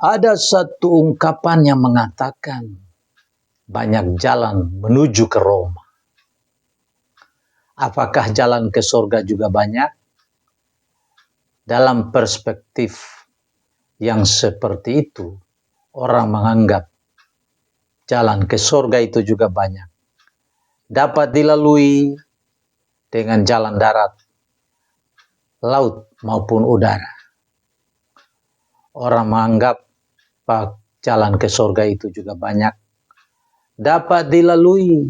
Ada satu ungkapan yang mengatakan banyak jalan menuju ke Roma. Apakah jalan ke surga juga banyak? Dalam perspektif yang seperti itu, orang menganggap jalan ke surga itu juga banyak. Dapat dilalui dengan jalan darat, laut maupun udara. Orang menganggap jalan ke surga itu juga banyak. Dapat dilalui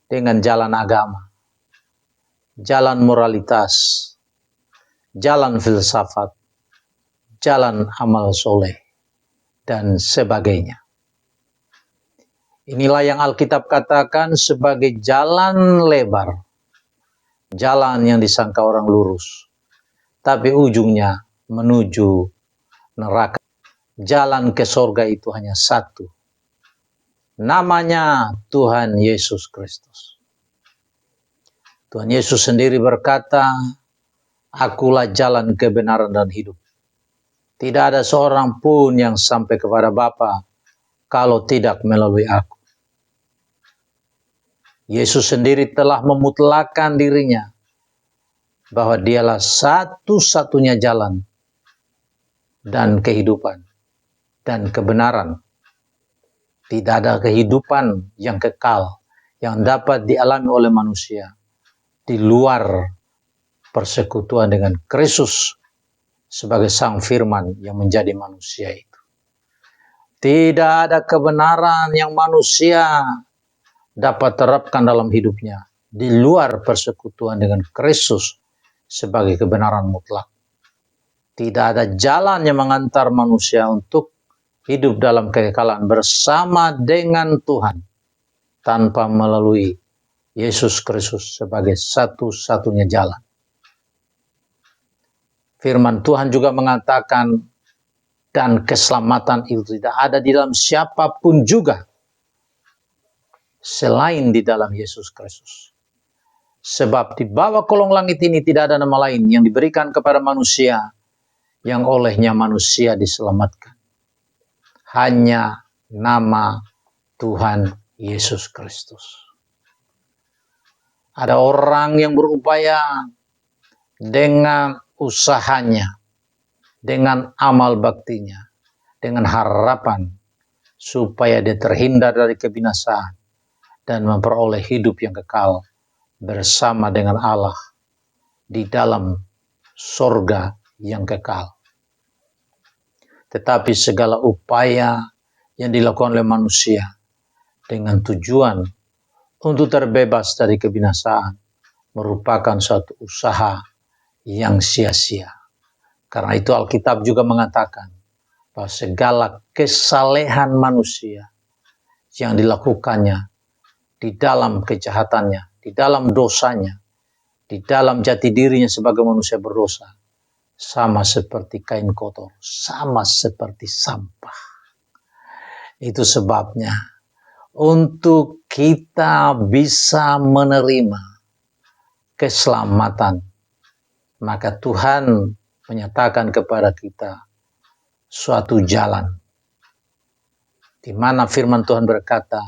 dengan jalan agama, jalan moralitas, jalan filsafat, jalan amal soleh, dan sebagainya. Inilah yang Alkitab katakan sebagai jalan lebar, jalan yang disangka orang lurus, tapi ujungnya menuju neraka. Jalan ke surga itu hanya satu, namanya Tuhan Yesus Kristus. Tuhan Yesus sendiri berkata, "Akulah jalan, kebenaran, dan hidup. Tidak ada seorang pun yang sampai kepada Bapa kalau tidak melalui aku." Yesus sendiri telah memutlakkan dirinya bahwa dialah satu-satunya jalan dan kehidupan dan kebenaran. Tidak ada kehidupan yang kekal yang dapat dialami oleh manusia di luar persekutuan dengan Kristus sebagai Sang Firman yang menjadi manusia itu. Tidak ada kebenaran yang manusia dapat terapkan dalam hidupnya di luar persekutuan dengan Kristus sebagai kebenaran mutlak. Tidak ada jalan yang mengantar manusia untuk hidup dalam kekekalan bersama dengan Tuhan tanpa melalui Yesus Kristus sebagai satu-satunya jalan. Firman Tuhan juga mengatakan, dan keselamatan itu tidak ada di dalam siapapun juga selain di dalam Yesus Kristus. Sebab di bawah kolong langit ini tidak ada nama lain yang diberikan kepada manusia yang olehnya manusia diselamatkan. Hanya nama Tuhan Yesus Kristus. Ada orang yang berupaya dengan usahanya, dengan amal baktinya, dengan harapan supaya dia terhindar dari kebinasaan dan memperoleh hidup yang kekal bersama dengan Allah di dalam surga yang kekal. Tetapi segala upaya yang dilakukan oleh manusia dengan tujuan untuk terbebas dari kebinasaan merupakan suatu usaha yang sia-sia. Karena itu Alkitab juga mengatakan bahwa segala kesalehan manusia yang dilakukannya di dalam kejahatannya, di dalam dosanya, di dalam jati dirinya sebagai manusia berdosa, sama seperti kain kotor, sama seperti sampah. Itu sebabnya untuk kita bisa menerima keselamatan, maka Tuhan menyatakan kepada kita suatu jalan di mana firman Tuhan berkata,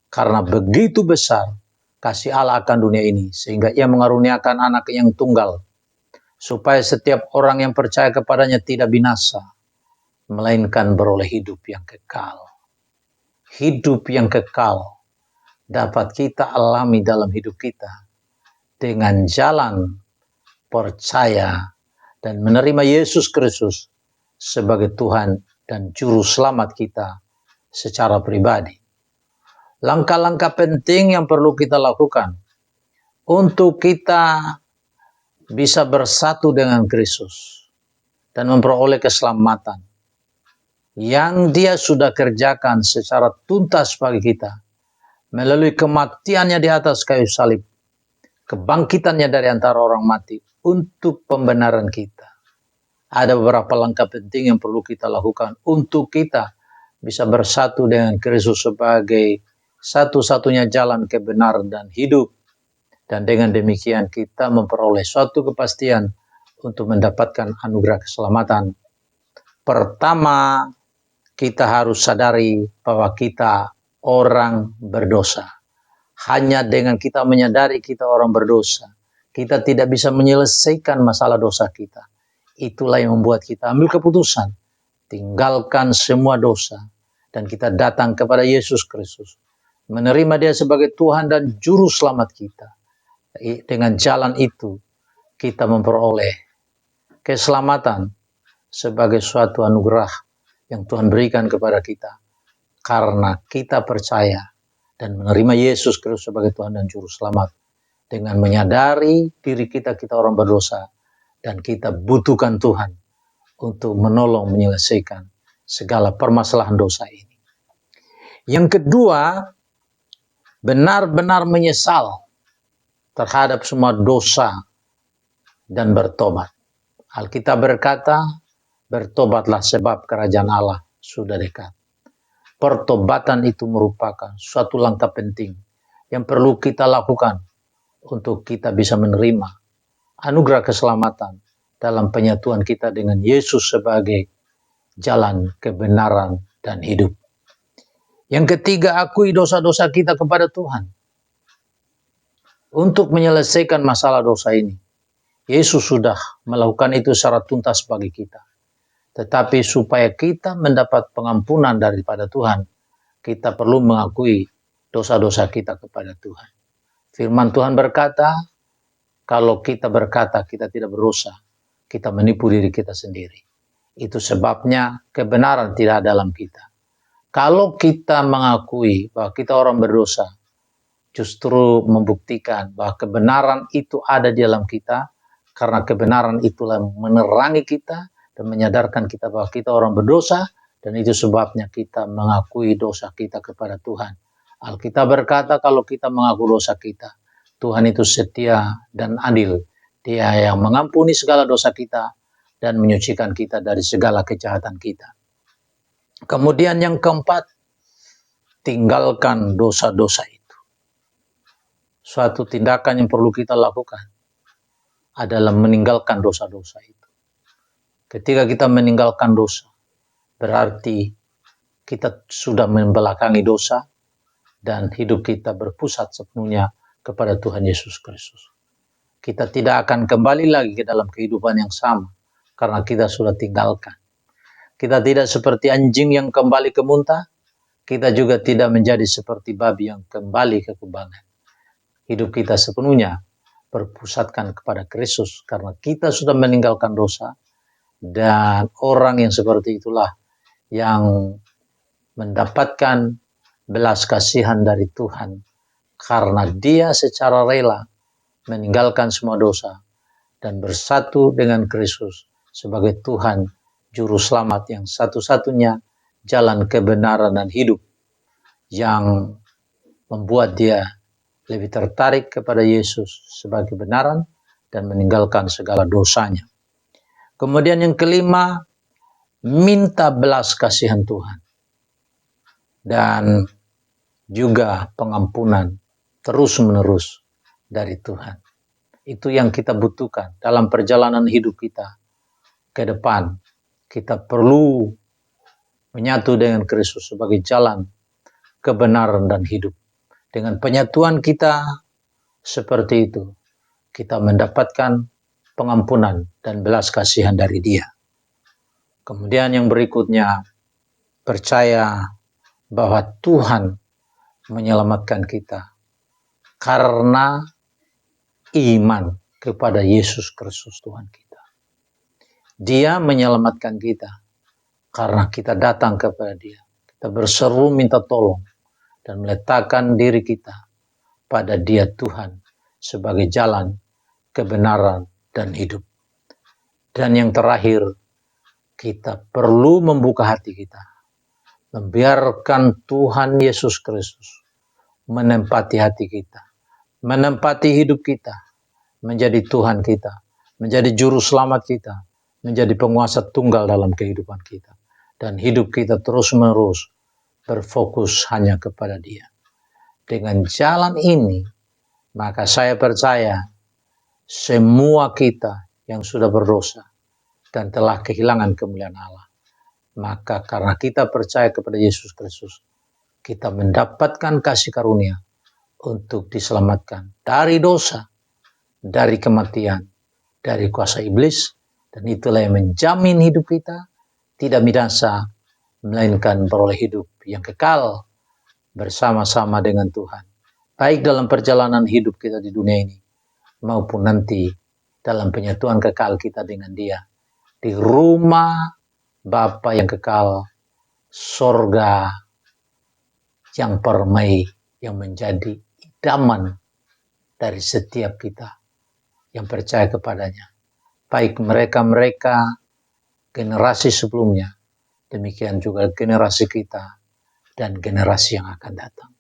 karena begitu besar kasih Allah akan dunia ini sehingga ia mengaruniakan anak yang tunggal supaya setiap orang yang percaya kepadanya tidak binasa, melainkan beroleh hidup yang kekal. Hidup yang kekal dapat kita alami dalam hidup kita dengan jalan percaya dan menerima Yesus Kristus sebagai Tuhan dan Juru Selamat kita secara pribadi. Langkah-langkah penting yang perlu kita lakukan untuk kita bisa bersatu dengan Kristus dan memperoleh keselamatan yang Dia sudah kerjakan secara tuntas bagi kita melalui kematiannya di atas kayu salib, kebangkitannya dari antara orang mati untuk pembenaran kita. Ada beberapa langkah penting yang perlu kita lakukan untuk kita bisa bersatu dengan Kristus sebagai satu-satunya jalan kebenaran dan hidup. Dan dengan demikian kita memperoleh suatu kepastian untuk mendapatkan anugerah keselamatan Pertama, kita harus sadari bahwa kita orang berdosa. Hanya dengan kita menyadari kita orang berdosa, kita tidak bisa menyelesaikan masalah dosa kita. Itulah yang membuat kita ambil keputusan, tinggalkan semua dosa, dan kita datang kepada Yesus Kristus. Menerima Dia sebagai Tuhan dan Juru Selamat kita. Dengan jalan itu, kita memperoleh keselamatan sebagai suatu anugerah yang Tuhan berikan kepada kita. Karena kita percaya dan menerima Yesus Kristus sebagai Tuhan dan Juru Selamat. Dengan menyadari diri kita orang berdosa. Dan kita butuhkan Tuhan untuk menolong menyelesaikan segala permasalahan dosa ini. Yang kedua, benar-benar menyesal terhadap semua dosa dan bertobat. Alkitab berkata, bertobatlah sebab kerajaan Allah sudah dekat. Pertobatan itu merupakan suatu langkah penting yang perlu kita lakukan untuk kita bisa menerima anugerah keselamatan dalam penyatuan kita dengan Yesus sebagai jalan kebenaran dan hidup. Yang ketiga, akui dosa-dosa kita kepada Tuhan. Untuk menyelesaikan masalah dosa ini, Yesus sudah melakukan itu secara tuntas bagi kita. Tetapi supaya kita mendapat pengampunan daripada Tuhan, kita perlu mengakui dosa-dosa kita kepada Tuhan. Firman Tuhan berkata, kalau kita berkata kita tidak berdosa, kita menipu diri kita sendiri. Itu sebabnya kebenaran tidak ada dalam kita. Kalau kita mengakui bahwa kita orang berdosa, justru membuktikan bahwa kebenaran itu ada di dalam kita, karena kebenaran itulah menerangi kita dan menyadarkan kita bahwa kita orang berdosa, dan itu sebabnya kita mengakui dosa kita kepada Tuhan. Alkitab berkata kalau kita mengaku dosa kita, Tuhan itu setia dan adil. Dia yang mengampuni segala dosa kita dan menyucikan kita dari segala kejahatan kita. Kemudian yang keempat, tinggalkan dosa-dosa itu. Suatu tindakan yang perlu kita lakukan adalah meninggalkan dosa-dosa itu. Ketika kita meninggalkan dosa, berarti kita sudah membelakangi dosa dan hidup kita berpusat sepenuhnya kepada Tuhan Yesus Kristus. Kita tidak akan kembali lagi ke dalam kehidupan yang sama karena kita sudah tinggalkan. Kita tidak seperti anjing yang kembali ke muntah, kita juga tidak menjadi seperti babi yang kembali ke kubangan. Hidup kita sepenuhnya berpusatkan kepada Kristus karena kita sudah meninggalkan dosa, dan orang yang seperti itulah yang mendapatkan belas kasihan dari Tuhan karena dia secara rela meninggalkan semua dosa dan bersatu dengan Kristus sebagai Tuhan Juru Selamat yang satu-satunya jalan kebenaran dan hidup, yang membuat dia lebih tertarik kepada Yesus sebagai kebenaran dan meninggalkan segala dosanya. Kemudian yang kelima, minta belas kasihan Tuhan dan juga pengampunan terus-menerus dari Tuhan. Itu yang kita butuhkan dalam perjalanan hidup kita ke depan. Kita perlu menyatu dengan Kristus sebagai jalan kebenaran dan hidup. Dengan penyatuan kita seperti itu, kita mendapatkan pengampunan dan belas kasihan dari Dia. Kemudian yang berikutnya, percaya bahwa Tuhan menyelamatkan kita karena iman kepada Yesus Kristus Tuhan kita. Dia menyelamatkan kita karena kita datang kepada Dia. Kita berseru minta tolong dan meletakkan diri kita pada Dia Tuhan sebagai jalan kebenaran dan hidup. Dan yang terakhir, kita perlu membuka hati kita, membiarkan Tuhan Yesus Kristus menempati hati kita, menempati hidup kita, menjadi Tuhan kita, menjadi juru selamat kita, menjadi penguasa tunggal dalam kehidupan kita. Dan hidup kita terus-menerus berfokus hanya kepada Dia. Dengan jalan ini, maka saya percaya semua kita yang sudah berdosa dan telah kehilangan kemuliaan Allah Maka karena kita percaya kepada Yesus Kristus, kita mendapatkan kasih karunia untuk diselamatkan dari dosa, dari kematian, dari kuasa iblis, dan itulah yang menjamin hidup kita tidak binasa, melainkan beroleh hidup yang kekal bersama-sama dengan Tuhan. Baik dalam perjalanan hidup kita di dunia ini, maupun nanti dalam penyatuan kekal kita dengan Dia di rumah Bapa yang kekal, sorga yang permai, yang menjadi idaman dari setiap kita yang percaya kepadanya. Baik mereka-mereka generasi sebelumnya, demikian juga generasi kita dan generasi yang akan datang.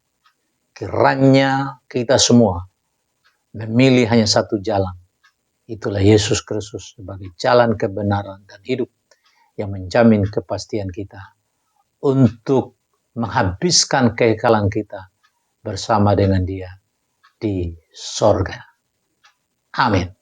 Kiranya kita semua memilih hanya satu jalan. Itulah Yesus Kristus sebagai jalan kebenaran dan hidup yang menjamin kepastian kita untuk menghabiskan kekekalan kita bersama dengan Dia di sorga. Amin.